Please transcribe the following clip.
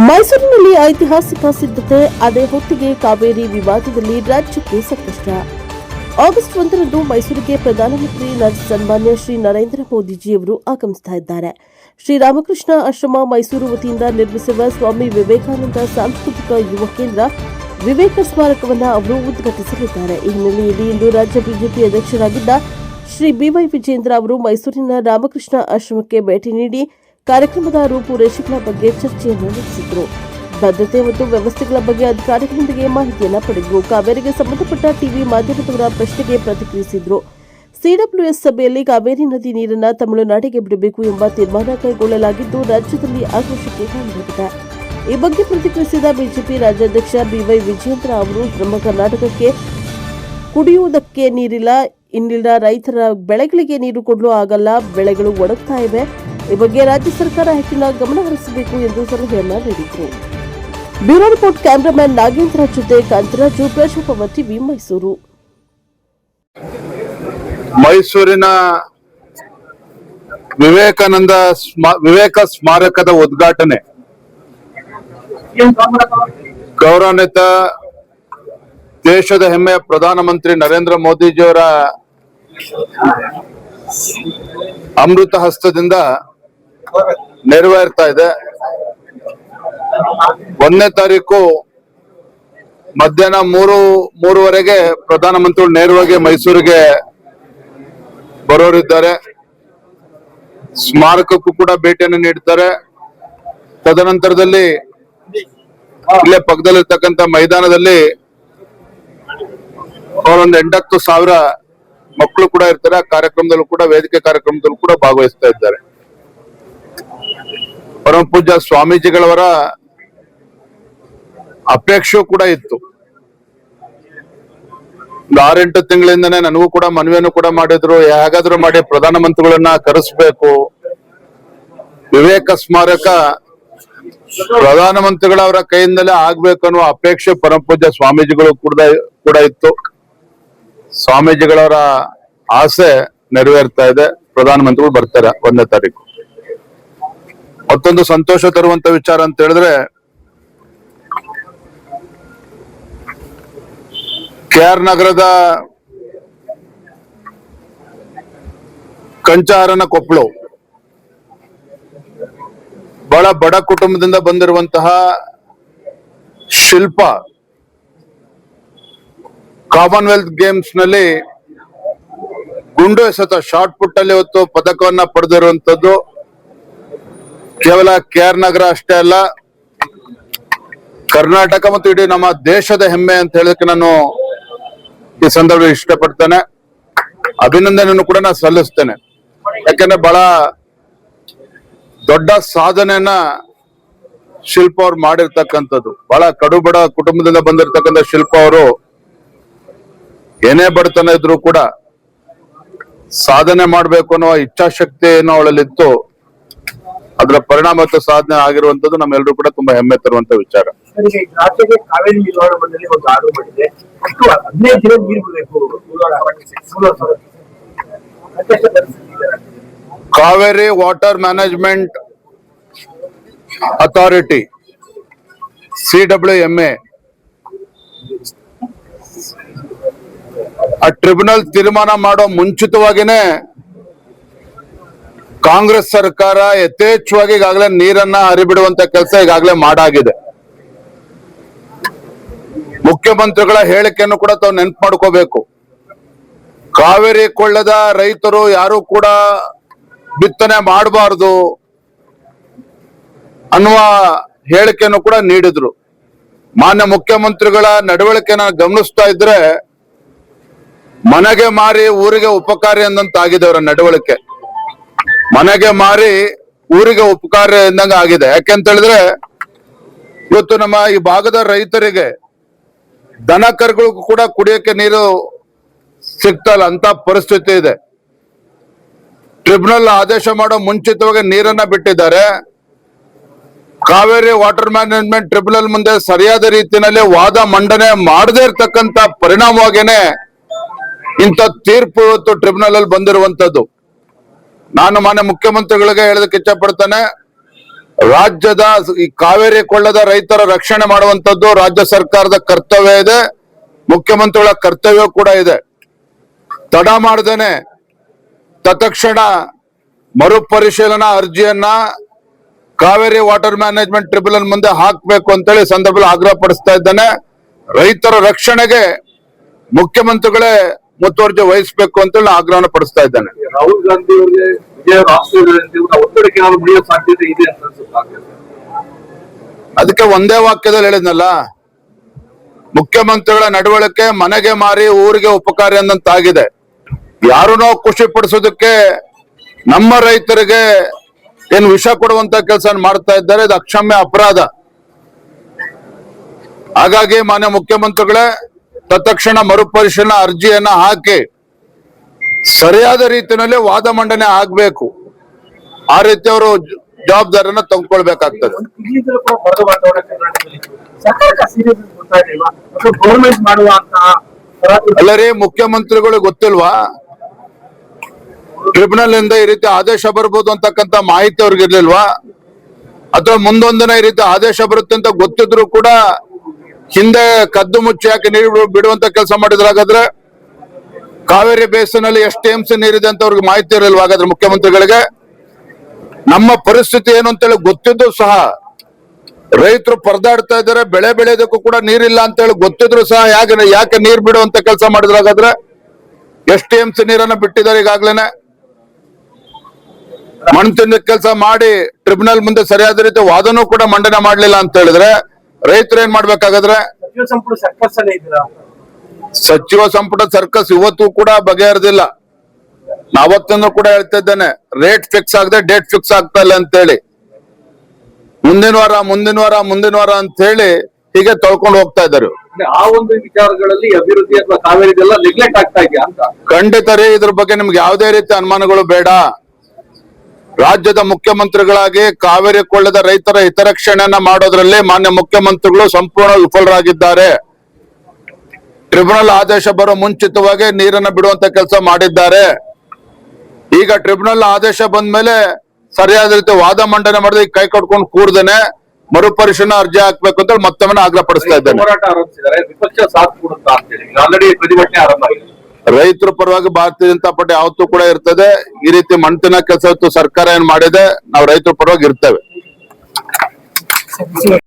ಮೈಸೂರಿನಲ್ಲಿ ಐತಿಹಾಸಿಕ ಸಿದ್ಧತೆ, ಅದೇ ಹೊತ್ತಿಗೆ ಕಾವೇರಿ ವಿವಾದದಲ್ಲಿ ರಾಜ್ಯಕ್ಕೆ ಸಂಕಷ್ಟ. ಆಗಸ್ಟ್ 1ರಂದು ಮೈಸೂರಿಗೆ ಪ್ರಧಾನಮಂತ್ರಿ ಸನ್ಮಾನ್ಯ ಶ್ರೀ ನರೇಂದ್ರ ಮೋದಿಜಿಯವರು ಆಗಮಿಸುತ್ತಿದ್ದಾರೆ. ಶ್ರೀರಾಮಕೃಷ್ಣ ಆಶ್ರಮ ಮೈಸೂರು ವತಿಯಿಂದ ನಿರ್ಮಿಸಿರುವ ಸ್ವಾಮಿ ವಿವೇಕಾನಂದ ಸಾಂಸ್ಕೃತಿಕ ಯುವ ಕೇಂದ್ರ ವಿವೇಕ ಸ್ಮಾರಕವನ್ನು ಅವರು ಉದ್ಘಾಟಿಸಲಿದ್ದಾರೆ. ಈ ಹಿನ್ನೆಲೆಯಲ್ಲಿ ಇಂದು ರಾಜ್ಯ ಬಿಜೆಪಿ ಅಧ್ಯಕ್ಷರಾಗಿದ್ದ ಶ್ರೀ ಬಿವೈ ವಿಜೇಂದ್ರ ಅವರು ಮೈಸೂರಿನ ರಾಮಕೃಷ್ಣ ಆಶ್ರಮಕ್ಕೆ ಭೇಟಿ ನೀಡಿ ಕಾರ್ಯಕ್ರಮದ ರೂಪುರೇಷೆಗಳ ಬಗ್ಗೆ ಚರ್ಚೆಯನ್ನು ನಡೆಸಿದರು. ಭದ್ರತೆ ಮತ್ತು ವ್ಯವಸ್ಥೆಗಳ ಬಗ್ಗೆ ಅಧಿಕಾರಿಗಳೊಂದಿಗೆ ಮಾಹಿತಿಯನ್ನು ಪಡೆದರು. ಕಾವೇರಿಗೆ ಸಂಬಂಧಪಟ್ಟ ಟಿವಿ ಮಾಧ್ಯಮದವರ ಪ್ರಶ್ನೆಗೆ ಪ್ರತಿಕ್ರಿಯಿಸಿದರು. ಸಿಡಬ್ಲ್ಯೂಎಸ್ ಸಭೆಯಲ್ಲಿ ಕಾವೇರಿ ನದಿ ನೀರನ್ನು ತಮಿಳುನಾಡಿಗೆ ಬಿಡಬೇಕು ಎಂಬ ತೀರ್ಮಾನ ಕೈಗೊಳ್ಳಲಾಗಿದ್ದು ರಾಜ್ಯದಲ್ಲಿ ಆಕ್ರೋಶಕ್ಕೆ ಕಾರಣವಾಗಿದೆ. ಈ ಬಗ್ಗೆ ಪ್ರತಿಕ್ರಿಯಿಸಿದ ಬಿಜೆಪಿ ರಾಜ್ಯಾಧ್ಯಕ್ಷ ಬಿವೈ ವಿಜೇಂದ್ರ ಅವರು ನಮ್ಮ ಕರ್ನಾಟಕಕ್ಕೆ ಕುಡಿಯುವುದಕ್ಕೆ ನೀರಿಲ್ಲ, ಇನ್ನಿಲ್ಲ, ರೈತರ ಬೆಳೆಗಳಿಗೆ ನೀರು ಕೊಡಲು ಆಗಲ್ಲ, ಬೆಳೆಗಳು ಒಣಗ್ತಾ ಇವೆ. ಈ ಬಗ್ಗೆ ರಾಜ್ಯ ಸರ್ಕಾರ ಹೆಚ್ಚಿನ ಗಮನ ಹರಿಸಬೇಕು ಎಂದು ಸಲಹೆಯನ್ನ ನೀಡಿದರು. ಬ್ಯೂರೋ ರಿಪೋರ್ಟ್ ಕ್ಯಾಮರಾಮನ್ ನಾಗೇಂದ್ರ ಜೊತೆ ಕಾಂತರಾಜು, ಪ್ರಜಾಪವ ಟಿವಿ, ಮೈಸೂರು. ಮೈಸೂರಿನ ವಿವೇಕ ಸ್ಮಾರಕದ ಉದ್ಘಾಟನೆ ಗೌರವಾನ್ವಿತ ದೇಶದ ಹೆಮ್ಮೆಯ ಪ್ರಧಾನಮಂತ್ರಿ ನರೇಂದ್ರ ಮೋದಿಜಿಯವರ ಅಮೃತ ಹಸ್ತದಿಂದ ನೆರವೇರ್ತಾ ಇದೆ. 1ನೇ ತಾರೀಕು ಮಧ್ಯಾಹ್ನ 3:30 ಪ್ರಧಾನಮಂತ್ರಿಗಳು ನೇರವಾಗಿ ಮೈಸೂರಿಗೆ ಬರೋರಿದ್ದಾರೆ. ಸ್ಮಾರಕಕ್ಕೂ ಕೂಡ ಭೇಟಿಯನ್ನು ನೀಡ್ತಾರೆ. ತದನಂತರದಲ್ಲಿ ಇಲ್ಲೇ ಪಕ್ಕದಲ್ಲಿರ್ತಕ್ಕಂಥ ಮೈದಾನದಲ್ಲಿ ಅವರೊಂದು 80,000 ಮಕ್ಕಳು ಕೂಡ ಇರ್ತಾರೆ. ಆ ಕಾರ್ಯಕ್ರಮದಲ್ಲೂ ಕೂಡ, ವೇದಿಕೆ ಕಾರ್ಯಕ್ರಮದಲ್ಲೂ ಕೂಡ ಭಾಗವಹಿಸ್ತಾ ಇದ್ದಾರೆ. ಪರಮ ಪೂಜ್ಯ ಸ್ವಾಮೀಜಿಗಳವರ ಅಪೇಕ್ಷೆ ಕೂಡ ಇತ್ತು. ಒಂದು 6-8 ತಿಂಗಳಿಂದನೇ ನನಗೂ ಕೂಡ ಮನವಿಯನ್ನು ಕೂಡ ಮಾಡಿದ್ರು, ಹೇಗಾದ್ರೂ ಮಾಡಿ ಪ್ರಧಾನಮಂತ್ರಿಗಳನ್ನ ಕರೆಸ್ಬೇಕು, ವಿವೇಕ ಸ್ಮಾರಕ ಪ್ರಧಾನಮಂತ್ರಿಗಳವರ ಕೈಯಿಂದಲೇ ಆಗ್ಬೇಕು ಅನ್ನುವ ಅಪೇಕ್ಷೆ ಪರಮ ಪೂಜ್ಯ ಸ್ವಾಮೀಜಿಗಳು ಕೂಡ ಇತ್ತು. ಸ್ವಾಮೀಜಿಗಳವರ ಆಸೆ ನೆರವೇರ್ತಾ ಇದೆ. ಪ್ರಧಾನಮಂತ್ರಿಗಳು ಬರ್ತಾರೆ 1ನೇ ತಾರೀಕು. ಮತ್ತೊಂದು ಸಂತೋಷ ತರುವಂತ ವಿಚಾರ ಅಂತ ಹೇಳಿದ್ರೆ, KR ನಗರದ ಕಂಚಹಾರನ ಕೊಪ್ಪಳು ಬಹಳ ಬಡ ಕುಟುಂಬದಿಂದ ಬಂದಿರುವಂತಹ ಶಿಲ್ಪ ಕಾಮನ್ವೆಲ್ತ್ ಗೇಮ್ಸ್ ನಲ್ಲಿ ಗುಂಡು ಎಸೆತ ಶಾರ್ಟ್ ಪುಟ್ ಅಲ್ಲಿ ಇವತ್ತು ಪದಕವನ್ನ ಪಡೆದಿರುವಂತದ್ದು ಕೇವಲ KR ನಗರ ಅಷ್ಟೇ ಅಲ್ಲ, ಕರ್ನಾಟಕ ಮತ್ತು ಇಡೀ ನಮ್ಮ ದೇಶದ ಹೆಮ್ಮೆ ಅಂತ ಹೇಳೋದಕ್ಕೆ ನಾನು ಈ ಸಂದರ್ಭದಲ್ಲಿ ಇಷ್ಟಪಡ್ತೇನೆ. ಅಭಿನಂದನೆಯನ್ನು ಕೂಡ ನಾನು ಸಲ್ಲಿಸ್ತೇನೆ. ಯಾಕಂದ್ರೆ ಬಹಳ ದೊಡ್ಡ ಸಾಧನೆಯನ್ನ ಶಿಲ್ಪ ಅವ್ರು ಮಾಡಿರ್ತಕ್ಕಂಥದ್ದು. ಬಹಳ ಕಡುಬಡ ಕುಟುಂಬದಿಂದ ಬಂದಿರತಕ್ಕಂಥ ಶಿಲ್ಪ ಅವರು ಏನೇ ಬಡತನ ಇದ್ರು ಕೂಡ ಸಾಧನೆ ಮಾಡ್ಬೇಕು ಅನ್ನೋ ಇಚ್ಛಾಶಕ್ತಿ ಏನೋ ಅವಳಲ್ಲಿತ್ತು. ಅದರ ಪರಿಣಾಮ ಮತ್ತು ಸಾಧನೆ ಆಗಿರುವಂತದ್ದು ನಮ್ಮೆಲ್ಲರೂ ಕೂಡ ತುಂಬಾ ಹೆಮ್ಮೆ ತರುವಂತ ವಿಚಾರ. ರಾಜ್ಯಕ್ಕೆ ಕಾವೇರಿ ನಿರ್ವಹಣಾ ಮಂಡಳಿ ಒಂದು ಆರ್ಡರ್ ಮಾಡಿದೆ. 15 ದಿನ ನೀರು ಬಿಡಬೇಕು. Kaveri water management authority CWMA ಆ ಟ್ರಿಬ್ಯುನಲ್ ತೀರ್ಮಾನ ಮಾಡೋ ಮುಂಚಿತವಾಗಿನೇ ಕಾಂಗ್ರೆಸ್ ಸರ್ಕಾರ ಯಥೇಚ್ಛವಾಗಿ ಈಗಾಗಲೇ ನೀರನ್ನ ಹರಿಬಿಡುವಂತ ಕೆಲಸ ಈಗಾಗಲೇ ಮಾಡಾಗಿದೆ. ಮುಖ್ಯಮಂತ್ರಿಗಳ ಹೇಳಿಕೆಯನ್ನು ಕೂಡ ತಾವು ನೆನಪು ಮಾಡ್ಕೋಬೇಕು. ಕಾವೇರಿ ಕೊಳ್ಳದ ರೈತರು ಯಾರು ಕೂಡ ಬಿತ್ತನೆ ಮಾಡಬಾರದು ಅನ್ನುವ ಹೇಳಿಕೆಯನ್ನು ಕೂಡ ನೀಡಿದ್ರು. ಮಾನ್ಯ ಮುಖ್ಯಮಂತ್ರಿಗಳ ನಡವಳಿಕೆನ ಗಮನಿಸ್ತಾ ಇದ್ರೆ ಮನೆಗೆ ಮಾರಿ ಊರಿಗೆ ಉಪಕಾರಿ ಎಂದಂತಾಗಿದೆ ಅವರ ನಡವಳಿಕೆ. ಮನೆಗೆ ಮಾರಿ ಊರಿಗೆ ಉಪಕಾರ ಎಂದಂಗ ಆಗಿದೆ. ಯಾಕೆಂತ ಹೇಳಿದ್ರೆ ಇವತ್ತು ನಮ್ಮ ಈ ಭಾಗದ ರೈತರಿಗೆ, ದನ ಕರುಗಳಿಗೂ ಕೂಡ ಕುಡಿಯಕ್ಕೆ ನೀರು ಸಿಗ್ತಲ್ಲ ಅಂತ ಪರಿಸ್ಥಿತಿ ಇದೆ. ಟ್ರಿಬ್ಯುನಲ್ ಆದೇಶ ಮಾಡೋ ಮುಂಚಿತವಾಗಿ ನೀರನ್ನ ಬಿಟ್ಟಿದ್ದಾರೆ. ಕಾವೇರಿ ವಾಟರ್ ಮ್ಯಾನೇಜ್ಮೆಂಟ್ ಟ್ರಿಬ್ಯುನಲ್ ಮುಂದೆ ಸರಿಯಾದ ರೀತಿಯಲ್ಲಿ ವಾದ ಮಂಡನೆ ಮಾಡದೇ ಇರ್ತಕ್ಕಂಥ ಪರಿಣಾಮವಾಗೇನೆ ಇಂಥ ತೀರ್ಪು ಇವತ್ತು ಟ್ರಿಬ್ಯುನಲ್ ಅಲ್ಲಿ ಬಂದಿರುವಂತದ್ದು. ನಾನು ಮಾನ್ಯ ಮುಖ್ಯಮಂತ್ರಿಗಳಿಗೆ ಹೇಳೋದಕ್ಕೆ ಇಚ್ಛೆ ಪಡ್ತೇನೆ, ರಾಜ್ಯದ ಈ ಕಾವೇರಿ ಕೊಳ್ಳದ ರೈತರ ರಕ್ಷಣೆ ಮಾಡುವಂತದ್ದು ರಾಜ್ಯ ಸರ್ಕಾರದ ಕರ್ತವ್ಯ ಇದೆ, ಮುಖ್ಯಮಂತ್ರಿಗಳ ಕರ್ತವ್ಯ ಕೂಡ ಇದೆ. ತಡ ಮಾಡದೇನೆ ತತ್ಕ್ಷಣ ಮರುಪರಿಶೀಲನಾ ಅರ್ಜಿಯನ್ನ ಕಾವೇರಿ ವಾಟರ್ ಮ್ಯಾನೇಜ್ಮೆಂಟ್ ಟ್ರಿಬ್ಯುನಲ್ ಮುಂದೆ ಹಾಕಬೇಕು ಅಂತೇಳಿ ಸಂದರ್ಭದಲ್ಲಿ ಆಗ್ರಹ ಪಡಿಸ್ತಾ ಇದ್ದಾನೆ. ರೈತರ ರಕ್ಷಣೆಗೆ ಮುಖ್ಯಮಂತ್ರಿಗಳೇ ಮುತುವರ್ಜಿ ವಹಿಸಬೇಕು ಅಂತೇಳಿ ಆಗ್ರಹನ ಪಡಿಸ್ತಾ ಇದ್ದಾನೆ. ರಾಹುಲ್ ಗಾಂಧಿ ಅವರಿಗೆ ವಿಜಯ ರಾಷ್ಟ್ರೀಯ ಒತ್ತಡಕ್ಕೆ ಏನಾದ್ರು ಮುಗಿಯೋ ಸಾಧ್ಯತೆ ಇದೆ ಅಂತ ಅನ್ಸುತ್ತೆ. ಅದಕ್ಕೆ ಒಂದೇ ವಾಕ್ಯದಲ್ಲಿ ಹೇಳಿದ್ನಲ್ಲ, ಮುಖ್ಯಮಂತ್ರಿಗಳ ನಡವಳಿಕೆ ಮನೆಗೆ ಮಾರಿ ಊರಿಗೆ ಉಪಕಾರಿ ಅಂದಂತಾಗಿದೆ. ಯಾರನ್ನೋ ಖುಷಿ ಪಡಿಸೋದಕ್ಕೆ ನಮ್ಮ ರೈತರಿಗೆ ಏನು ವಿಷ ಕೊಡುವಂತ ಕೆಲಸ ಮಾಡ್ತಾ ಇದ್ದಾರೆ. ಇದು ಅಕ್ಷಮ್ಯ ಅಪರಾಧ. ಹಾಗಾಗಿ ಮಾನ್ಯ ಮುಖ್ಯಮಂತ್ರಿಗಳೇ ತತ್ಕ್ಷಣ ಮರುಪರಿಶೀಲನಾ ಅರ್ಜಿಯನ್ನ ಹಾಕಿ ಸರಿಯಾದ ರೀತಿಯಲ್ಲಿ ವಾದ ಮಂಡನೆ ಆಗ್ಬೇಕು. ಆ ರೀತಿ ಅವರು ಜವಾಬ್ದಾರಿಯನ್ನ ತೆಗೆದುಕೊಳ್ಬೇಕಾಗ್ತದೆ. ಅಲ್ಲರಿ, ಮುಖ್ಯಮಂತ್ರಿಗಳಿಗೆ ಗೊತ್ತಿಲ್ವಾ ಟ್ರಿಬ್ಯುನಲ್ ಇಂದ ಈ ರೀತಿ ಆದೇಶ ಬರ್ಬೋದು ಅಂತಕ್ಕಂತ ಮಾಹಿತಿ ಅವ್ರಿಗೆ ಇರ್ಲಿಲ್ವಾ? ಅಥವಾ ಮುಂದೊಂದಿನ ಈ ರೀತಿ ಆದೇಶ ಬರುತ್ತೆ ಅಂತ ಗೊತ್ತಿದ್ರು ಕೂಡ ಹಿಂದೆ ಕದ್ದು ಮುಚ್ಚಿ ಯಾಕೆ ನೀರು ಬಿಡುವಂತ ಕೆಲಸ ಮಾಡಿದ್ರ? ಹಾಗಾದ್ರೆ ಕಾವೇರಿ ಬೇಸಿನಲ್ಲಿ ಎಷ್ಟು ಟಿಎಂಸಿ ನೀರಿದೆ ಅಂತ ಅವ್ರಿಗೆ ಮಾಹಿತಿ ಇರಲಿಲ್ವಾ ಹಾಗಾದ್ರೆ ಮುಖ್ಯಮಂತ್ರಿಗಳಿಗೆ? ನಮ್ಮ ಪರಿಸ್ಥಿತಿ ಏನು ಅಂತೇಳಿ ಗೊತ್ತಿದ್ದು ಸಹ ರೈತರು ಪರದಾಡ್ತಾ ಇದ್ದಾರೆ, ಬೆಳೆ ಬೆಳೆಯೋದಕ್ಕೂ ಕೂಡ ನೀರಿಲ್ಲ ಅಂತ ಹೇಳಿ ಗೊತ್ತಿದ್ರು ಸಹ ಯಾಕೆ ನೀರ್ ಬಿಡುವಂತ ಕೆಲಸ ಮಾಡಿದ್ರ? ಹಾಗಾದ್ರೆ ಎಷ್ಟು ಟಿಎಂಸಿ ನೀರನ್ನ ಬಿಟ್ಟಿದ್ದಾರೆ ಈಗಾಗ್ಲೇನೆ? ಮಣ್ಣು ತಿನ್ನ ಕೆಲಸ ಮಾಡಿ ಟ್ರಿಬ್ಯುನಲ್ ಮುಂದೆ ಸರಿಯಾದ ರೀತಿ ವಾದನೂ ಕೂಡ ಮಂಡನೆ ಮಾಡ್ಲಿಲ್ಲ ಅಂತ ಹೇಳಿದ್ರೆ ರೈತರು ಏನ್ ಮಾಡ್ಬೇಕಾಗಾದ್ರೆ? ಸಚಿವ ಸಂಪುಟ ಸರ್ಕಸ್ ಇವತ್ತು ಕೂಡ ಬಗೆಹರಿದಿಲ್ಲ. ನಾವತ್ತನ್ನು ಕೂಡ ಹೇಳ್ತಾ ಇದ್ದೇನೆ, ರೇಟ್ ಫಿಕ್ಸ್ ಆಗದೆ ಡೇಟ್ ಫಿಕ್ಸ್ ಆಗ್ತಾ ಇಲ್ಲ ಅಂತ ಹೇಳಿ ಮುಂದಿನ ವಾರ ಅಂತ ಹೇಳಿ ಹೀಗೆ ತೊಳ್ಕೊಂಡು ಹೋಗ್ತಾ ಇದ್ದಾರೆ. ಆ ಒಂದು ವಿಚಾರಗಳಲ್ಲಿ ಅಭಿವೃದ್ಧಿ ಅಥವಾ ಕಾವೇರಿದೆಲ್ಲ ನೆಗ್ಲೆಕ್ಟ್ ಆಗ್ತಾ ಇದೆಯಾ ಅಂತ? ಖಂಡಿತ ರೀ, ಇದ್ರ ಬಗ್ಗೆ ನಿಮ್ಗೆ ಯಾವುದೇ ರೀತಿ ಅನುಮಾನಗಳು ಬೇಡ. ರಾಜ್ಯದ ಮುಖ್ಯಮಂತ್ರಿಗಳಾಗಿ ಕಾವೇರಿ ಕೊಳ್ಳದ ರೈತರ ಹಿತರಕ್ಷಣೆಯನ್ನ ಮಾಡೋದ್ರಲ್ಲಿ ಮಾನ್ಯ ಮುಖ್ಯಮಂತ್ರಿಗಳು ಸಂಪೂರ್ಣ ವಿಫಲರಾಗಿದ್ದಾರೆ. ಟ್ರಿಬ್ಯುನಲ್ ಆದೇಶ ಬರೋ ಮುಂಚಿತವಾಗಿ ನೀರನ್ನ ಬಿಡುವಂತ ಕೆಲಸ ಮಾಡಿದ್ದಾರೆ. ಈಗ ಟ್ರಿಬ್ಯುನಲ್ ಆದೇಶ ಬಂದ ಮೇಲೆ ಸರಿಯಾದ ರೀತಿ ವಾದ ಮಂಡನೆ ಮಾಡಿದ್ರೆ ಕೈ ಕಟ್ಕೊಂಡು ಕೂರ್ದೇನೆ ಮರುಪರಿಶೀಲನಾ ಅರ್ಜಿ ಹಾಕ್ಬೇಕು ಅಂತ ಮತ್ತೊಮ್ಮೆ ಆಗ್ರಹ ಪಡಿಸ್ತಾ ಇದ್ದೇನೆ. ಹೋರಾಟ ಆರಂಭಿಸಿದ್ದಾರೆ, ವಿಪಕ್ಷ ಸಾಥ್ ಕೊಡುತ್ತಾ ಅಂತ ಹೇಳಿ ಆಲ್ರೆಡಿ ಪ್ರತಿಭಟನೆ ಆರಂಭ ಆಗಿದೆ. ರೈತರ ಪರವಾಗಿ ಭಾರತೀಯ ಜನತಾ ಪಾರ್ಟಿ ಯಾವತ್ತೂ ಕೂಡ ಇರ್ತದೆ. ಈ ರೀತಿ ಮಣ್ತಿನ ಕೆಲಸ ಸರ್ಕಾರ ಏನ್ ಮಾಡಿದೆ, ನಾವು ರೈತರ ಪರವಾಗಿ ಇರ್ತೇವೆ.